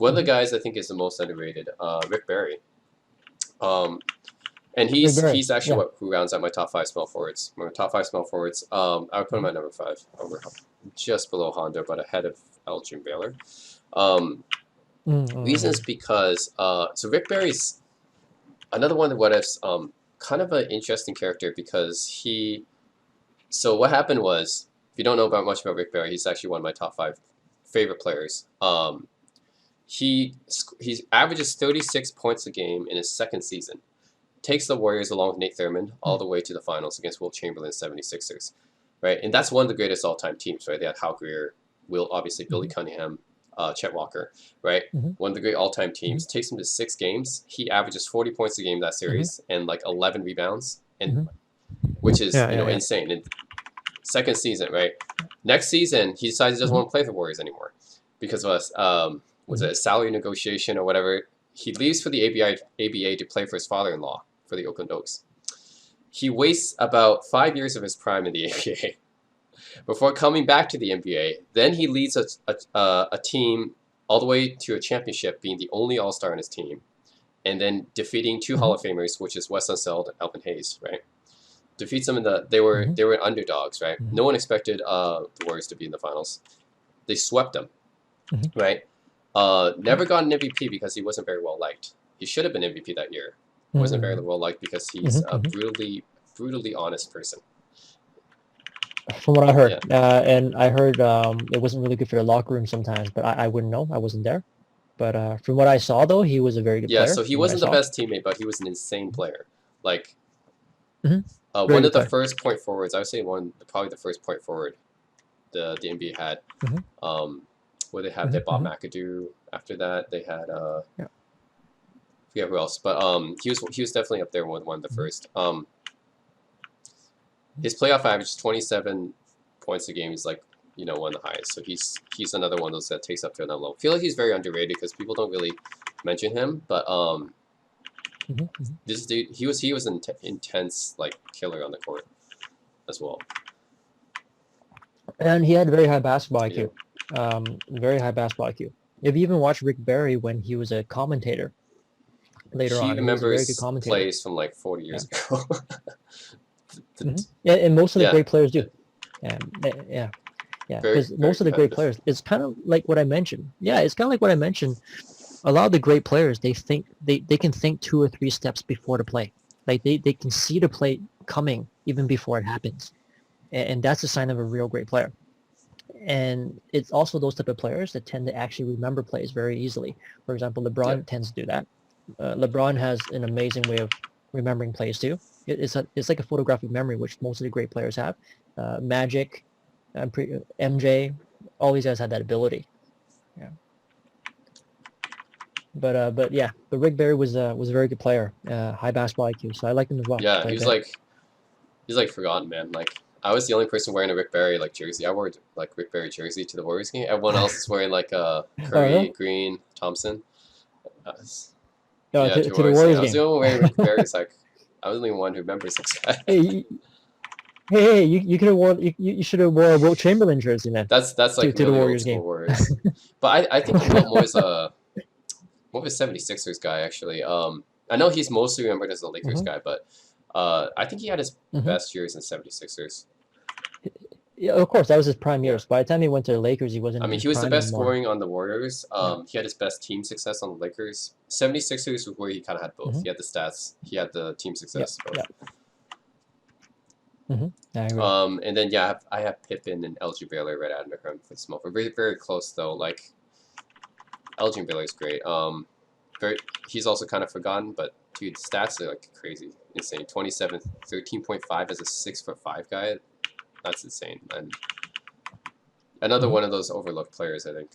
one of the guys I think is the most underrated, Rick Barry. And Rick Barry. he's actually Yeah. who rounds out my top 5 small forwards. My top 5 small forwards. I would put him at number 5, over just below Honda, but ahead of Elgin Baylor. Reason is because so Rick Barry's another one of the what ifs. Kind of an interesting character because he. So what happened was, if you don't know much about Rick Barry, he's actually one of my top 5 favorite players. He averages 36 points a game in his second season. Takes the Warriors along with Nate Thurmond all the way to the finals against Will Chamberlain's 76ers, right? And that's one of the greatest all-time teams, right? They had Hal Greer, Billy Cunningham, Chet Walker, right? One of the great all-time teams. Takes him to 6 games. He averages 40 points a game that series and like 11 rebounds, and which is insane. And second season, right? Next season, he decides he doesn't want to play for the Warriors anymore because of was it a salary negotiation or whatever? He leaves for the ABA to play for his father-in-law for the Oakland Oaks. He wastes about 5 years of his prime in the ABA before coming back to the NBA. Then he leads a team all the way to a championship, being the only All-Star on his team, and then defeating 2 Hall of Famers, which is Wes Unseld and Elvin Hayes, right? Defeats them they were underdogs, right? No one expected the Warriors to be in the finals. They swept them, right? Never got an MVP because he wasn't very well liked. He should have been MVP that year. He wasn't very well liked because he's a brutally honest person. From what I heard, and I heard it wasn't really good for the locker room sometimes, but I wouldn't know. I wasn't there. But from what I saw, though, he was a very good player. Yeah, so he wasn't the best teammate, but he was an insane player. Like, Very one of the good first point forwards, I would say probably the first point forward the NBA had. Where they had Bob McAdoo. After that, they had I forget who else, but he was definitely up there with one of the first. His playoff average is 27 points a game. He's like one of the highest. So he's another one of those that takes up to another level. I feel like he's very underrated because people don't really mention him, but this dude he was an intense like killer on the court as well. And he had very high basketball IQ. Very high basketball IQ. If you even watch Rick Barry when he was a commentator later on, he was a very good commentator. Plays from like 40 years ago. Yeah, and most of the great players do. Yeah. Because most of the great players, it's kind of like what I mentioned. Yeah, it's kind of like what I mentioned. A lot of the great players, they think they can think 2 or 3 steps before the play. Like they can see the play coming even before it happens, and that's a sign of a real great player. And it's also those type of players that tend to actually remember plays very easily. For example, LeBron tends to do that. LeBron has an amazing way of remembering plays too. It's like a photographic memory, which most of the great players have. Magic, MJ, all these guys had that ability. Yeah. But Rick Barry was a very good player, high basketball IQ, so I liked him as well. Yeah, he's like forgotten, man. Like I was the only person wearing a Rick Barry like jersey. I wore like Rick Barry jersey to the Warriors game. Everyone else is wearing like Curry, Green, Thompson. To the Warriors game. I was the only one wearing Rick Barry. It's like I was the only one who remembers this guy. Hey, you could have worn you should have worn a Wilt Chamberlain jersey then. That's like to really the Warriors old game. Warriors. But I think Wilt more is a 76ers guy actually. I know he's mostly remembered as a Lakers guy, but I think he had his best years in 76ers. Yeah, of course, that was his prime years. By the time he went to the Lakers, he wasn't. I mean, he was the best scoring on the Warriors. He had his best team success on the Lakers. 76ers was where he kind of had both. He had the stats. He had the team success. I agree. And then I have Pippen and Elgin Baylor right under him for small. We're very very close though. Like Elgin Baylor is great. He's also kind of forgotten, but dude, stats are like crazy, insane. 27, 13.5 as a 6'5" guy. That's insane. And another one of those overlooked players, I think.